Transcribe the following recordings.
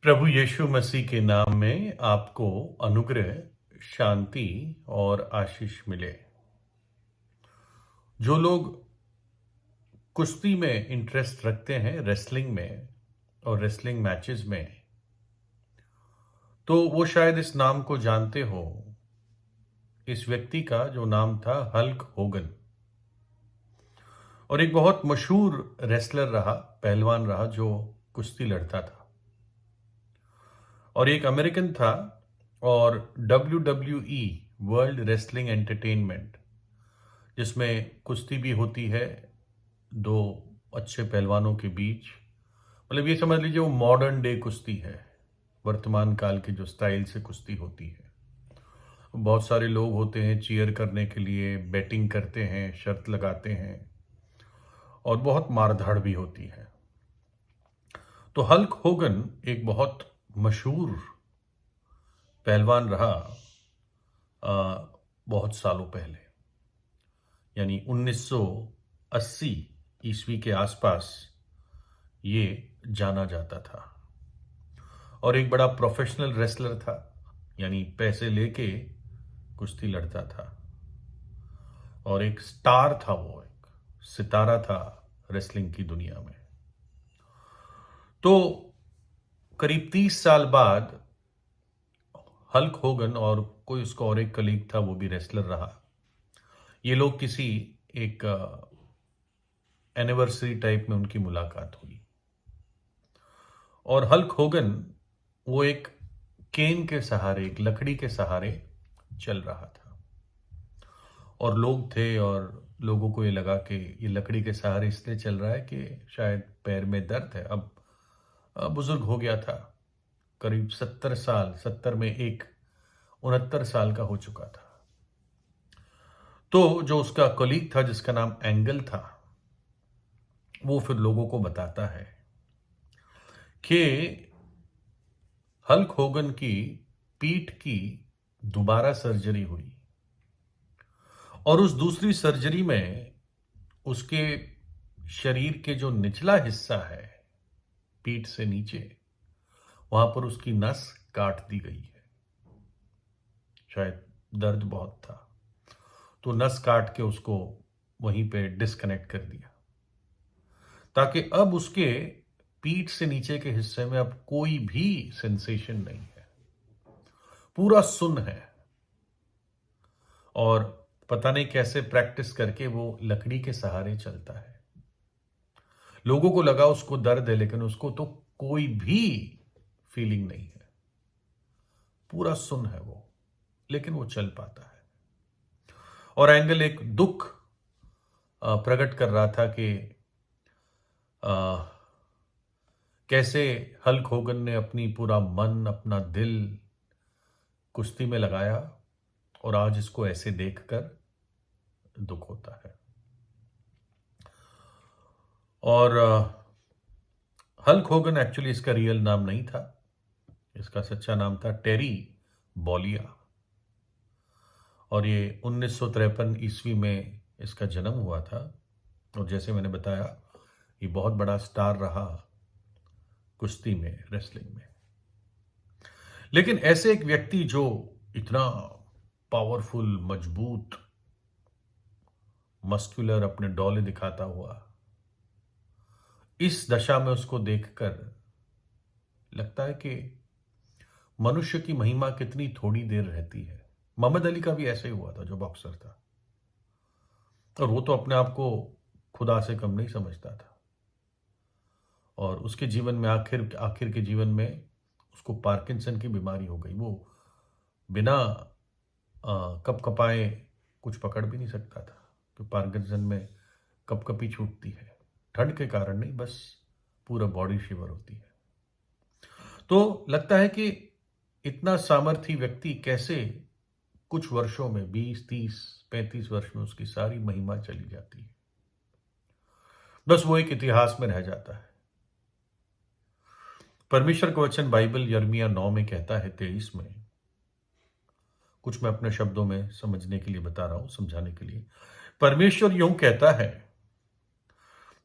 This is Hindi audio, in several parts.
प्रभु यीशु मसीह के नाम में आपको अनुग्रह, शांति और आशीष मिले। जो लोग कुश्ती में इंटरेस्ट रखते हैं, रेसलिंग में और रेसलिंग मैचेस में, तो वो शायद इस नाम को जानते हो। इस व्यक्ति का जो नाम था हल्क होगन, और एक बहुत मशहूर रेसलर रहा, पहलवान रहा जो कुश्ती लड़ता था। और एक अमेरिकन था, और WWE वर्ल्ड रेसलिंग एंटरटेनमेंट, जिसमें कुश्ती भी होती है दो अच्छे पहलवानों के बीच। मतलब ये समझ लीजिए वो मॉडर्न डे कुश्ती है, वर्तमान काल के जो स्टाइल से कुश्ती होती है। बहुत सारे लोग होते हैं चीयर करने के लिए, बैटिंग करते हैं, शर्त लगाते हैं, और बहुत मारधाड़ भी होती है। तो हल्क होगन एक बहुत मशहूर पहलवान रहा बहुत सालों पहले, यानी 1980 ईस्वी के आसपास ये जाना जाता था। और एक बड़ा प्रोफेशनल रेसलर था, यानी पैसे लेके कुश्ती लड़ता था, और एक स्टार था, वो एक सितारा था रेसलिंग की दुनिया में। तो करीब 30 साल बाद हल्क होगन और कोई उसका और एक कलीग था, वो भी रेसलर रहा। ये लोग किसी एक एनिवर्सरी टाइप में उनकी मुलाकात हुई, और हल्क होगन वो एक केन के सहारे, एक लकड़ी के सहारे चल रहा था। और लोग थे, और लोगों को ये लगा कि ये लकड़ी के सहारे इसलिए चल रहा है कि शायद पैर में दर्द है। अब बुजुर्ग हो गया था, करीब 70 साल, 70 में एक 69 साल का हो चुका था। तो जो उसका कलीग था जिसका नाम एंगल था, वो फिर लोगों को बताता है कि हल्क होगन की पीठ की दोबारा सर्जरी हुई, और उस दूसरी सर्जरी में उसके शरीर के जो निचला हिस्सा है, पीठ से नीचे, वहां पर उसकी नस काट दी गई है। शायद दर्द बहुत था, तो नस काट के उसको वहीं पे डिस्कनेक्ट कर दिया, ताकि अब उसके पीठ से नीचे के हिस्से में अब कोई भी सेंसेशन नहीं है, पूरा सुन्न है। और पता नहीं कैसे प्रैक्टिस करके वो लकड़ी के सहारे चलता है। लोगों को लगा उसको दर्द है, लेकिन उसको तो कोई भी फीलिंग नहीं है, पूरा सुन्न है वो, लेकिन वो चल पाता है। और एंगल एक दुख प्रकट कर रहा था कि कैसे हल्क होगन ने अपनी पूरा मन, अपना दिल कुश्ती में लगाया, और आज इसको ऐसे देखकर दुख होता है। और हल्क होगन एक्चुअली इसका रियल नाम नहीं था, इसका सच्चा नाम था टेरी बॉलिया। और ये 1953 ईस्वी में इसका जन्म हुआ था। और जैसे मैंने बताया, ये बहुत बड़ा स्टार रहा कुश्ती में, रेसलिंग में। लेकिन ऐसे एक व्यक्ति जो इतना पावरफुल, मजबूत, मस्कुलर, अपने डौले दिखाता हुआ, इस दशा में उसको देखकर लगता है कि मनुष्य की महिमा कितनी थोड़ी देर रहती है। मोहम्मद अली का भी ऐसे ही हुआ था, जो बॉक्सर था, और वो तो अपने आप को खुदा से कम नहीं समझता था। और उसके जीवन में आखिर आखिर के जीवन में उसको पार्किंसन की बीमारी हो गई। वो बिना कप कपाए कुछ पकड़ भी नहीं सकता था, तो पार्किंसन में कपकपी छूटती है, ठंड के कारण नहीं, बस पूरा बॉडी शिवर होती है। तो लगता है कि इतना सामर्थी व्यक्ति कैसे कुछ वर्षों में, 20, 30, 35 वर्ष में उसकी सारी महिमा चली जाती है। बस वो एक इतिहास में रह जाता है। परमेश्वर का वचन बाइबल यिर्मयाह 9 में कहता है, 23 में, कुछ मैं अपने शब्दों में समझने के लिए बता रहा हूं, समझाने के लिए। परमेश्वर यूं कहता है,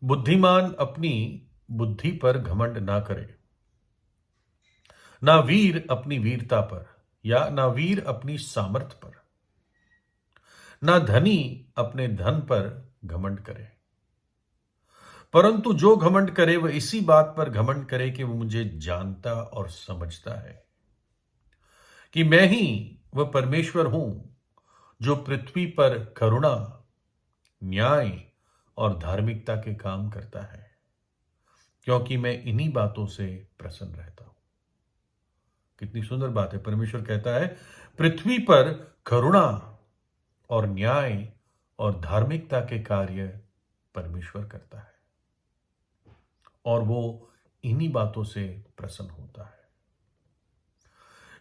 बुद्धिमान अपनी बुद्धि पर घमंड ना करे, ना वीर अपनी वीरता पर या ना वीर अपनी सामर्थ पर, ना धनी अपने धन पर घमंड करे, परंतु जो घमंड करे वह इसी बात पर घमंड करे कि वो मुझे जानता और समझता है कि मैं ही वह परमेश्वर हूं जो पृथ्वी पर करुणा, न्याय और धार्मिकता के काम करता है, क्योंकि मैं इन्हीं बातों से प्रसन्न रहता हूं। कितनी सुंदर बात है। परमेश्वर कहता है पृथ्वी पर करुणा और न्याय और धार्मिकता के कार्य परमेश्वर करता है और वो इन्हीं बातों से प्रसन्न होता है।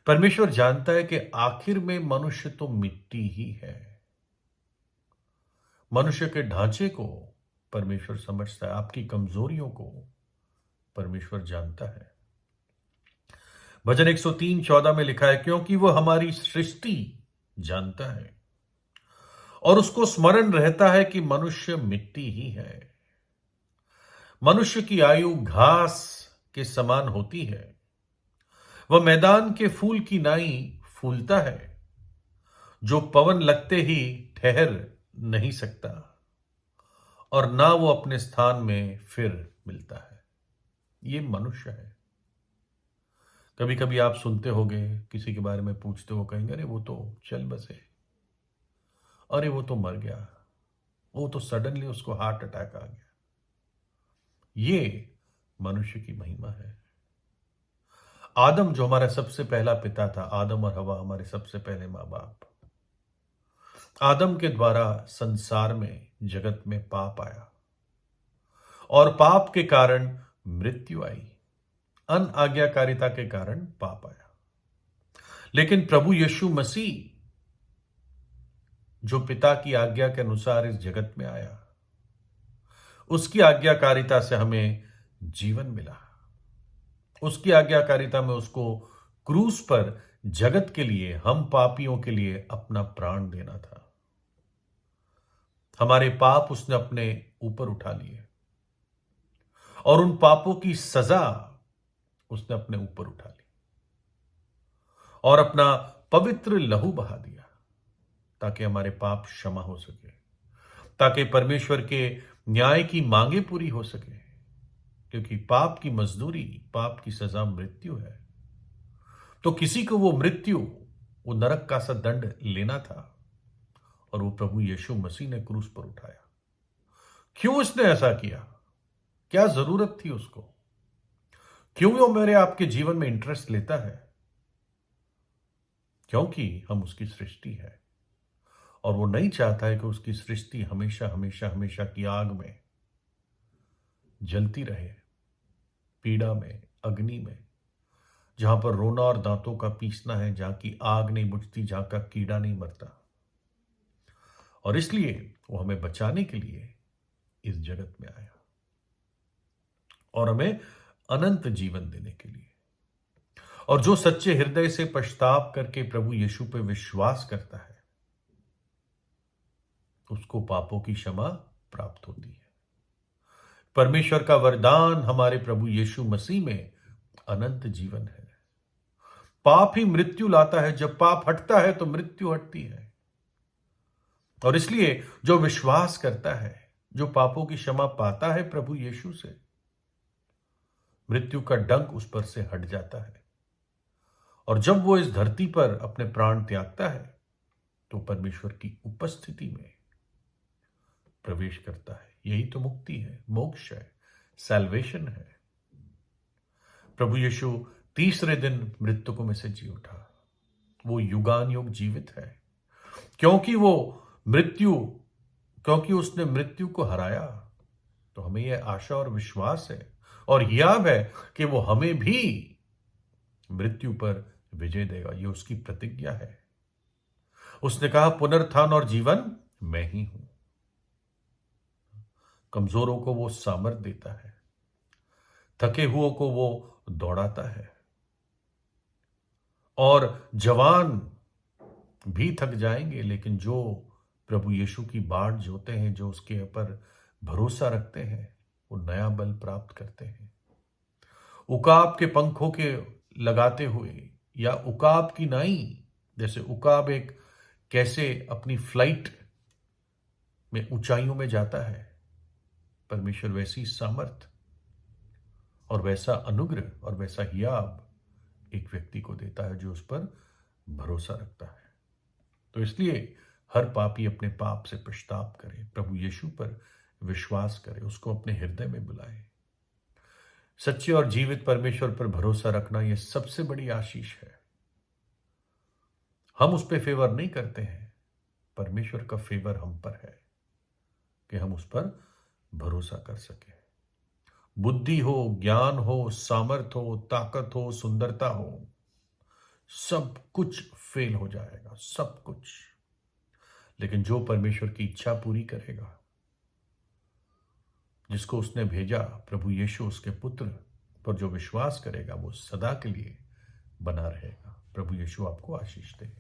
परमेश्वर जानता है कि आखिर में मनुष्य तो मिट्टी ही है। मनुष्य के ढांचे को परमेश्वर समझता है, आपकी कमजोरियों को परमेश्वर जानता है। भजन 103:14 में लिखा है, क्योंकि वो हमारी सृष्टि जानता है और उसको स्मरण रहता है कि मनुष्य मिट्टी ही है। मनुष्य की आयु घास के समान होती है, वह मैदान के फूल की नाई फूलता है, जो पवन लगते ही ठहर नहीं सकता और ना वो अपने स्थान में फिर मिलता है। ये मनुष्य है। कभी कभी आप सुनते होंगे, किसी के बारे में पूछते हो, कहेंगे अरे वो तो चल बसे, अरे वो तो मर गया, वो तो सडनली उसको हार्ट अटैक आ गया। ये मनुष्य की महिमा है। आदम जो हमारा सबसे पहला पिता था, आदम और हवा हमारे सबसे पहले मां बाप, आदम के द्वारा संसार में, जगत में पाप आया और पाप के कारण मृत्यु आई। अनआज्ञाकारिता के कारण पाप आया। लेकिन प्रभु यीशु मसीह जो पिता की आज्ञा के अनुसार इस जगत में आया, उसकी आज्ञाकारिता से हमें जीवन मिला। उसकी आज्ञाकारिता में उसको क्रूस पर जगत के लिए, हम पापियों के लिए अपना प्राण देना था। हमारे पाप उसने अपने ऊपर उठा लिए और उन पापों की सजा उसने अपने ऊपर उठा ली और अपना पवित्र लहू बहा दिया ताकि हमारे पाप क्षमा हो सके, ताकि परमेश्वर के न्याय की मांगे पूरी हो सके, क्योंकि पाप की मजदूरी, पाप की सजा मृत्यु है। तो किसी को वो मृत्यु, वो नरक का सा दंड लेना था और वो प्रभु यीशु मसीह ने क्रूस पर उठाया। क्यों उसने ऐसा किया? क्या जरूरत थी उसको? क्यों वो मेरे आपके जीवन में इंटरेस्ट लेता है? क्योंकि हम उसकी सृष्टि है और वो नहीं चाहता है कि उसकी सृष्टि हमेशा हमेशा हमेशा की आग में जलती रहे, पीड़ा में, अग्नि में, जहां पर रोना और दांतों का पीसना है, जहां की आग नहीं बुझती, जहां का कीड़ा नहीं मरता। और इसलिए वो हमें बचाने के लिए इस जगत में आया और हमें अनंत जीवन देने के लिए। और जो सच्चे हृदय से पश्चाताप करके प्रभु यीशु पे विश्वास करता है, उसको पापों की क्षमा प्राप्त होती है। परमेश्वर का वरदान हमारे प्रभु यीशु मसीह में अनंत जीवन है। पाप ही मृत्यु लाता है। जब पाप हटता है तो मृत्यु हटती है। और इसलिए जो विश्वास करता है, जो पापों की क्षमा पाता है प्रभु यीशु से, मृत्यु का डंक उस पर से हट जाता है। और जब वो इस धरती पर अपने प्राण त्यागता है तो परमेश्वर की उपस्थिति में प्रवेश करता है। यही तो मुक्ति है, मोक्ष है, सैल्वेशन है। प्रभु यीशु तीसरे दिन मृतकों में से जी उठा। वो युगान युग जीवित है क्योंकि उसने मृत्यु को हराया। तो हमें यह आशा और विश्वास है और याद है कि वो हमें भी मृत्यु पर विजय देगा। ये उसकी प्रतिज्ञा है। उसने कहा पुनरुत्थान और जीवन मैं ही हूं। कमजोरों को वो सामर्थ देता है, थके हुओं को वो दौड़ाता है और जवान भी थक जाएंगे, लेकिन जो प्रभु यीशु की बाट जोते हैं, जो उसके ऊपर भरोसा रखते हैं, वो नया बल प्राप्त करते हैं। उकाब के पंखों के लगाते हुए या उकाब की नाई, जैसे उकाब एक कैसे अपनी फ्लाइट में ऊंचाइयों में जाता है, परमेश्वर वैसी सामर्थ और वैसा अनुग्रह और वैसा हियाब एक व्यक्ति को देता है जो उस पर भरोसा रखता है। तो इसलिए हर पापी अपने पाप से पश्चाताप करे, प्रभु यीशु पर विश्वास करे, उसको अपने हृदय में बुलाए। सच्चे और जीवित परमेश्वर पर भरोसा रखना यह सबसे बड़ी आशीष है। हम उस पर फेवर नहीं करते हैं, परमेश्वर का फेवर हम पर है कि हम उस पर भरोसा कर सके। बुद्धि हो, ज्ञान हो, सामर्थ हो, ताकत हो, सुंदरता हो, सब कुछ फेल हो जाएगा, सब कुछ। लेकिन जो परमेश्वर की इच्छा पूरी करेगा, जिसको उसने भेजा, प्रभु यीशु उसके पुत्र पर जो विश्वास करेगा, वो सदा के लिए बना रहेगा। प्रभु यीशु आपको आशीष दे।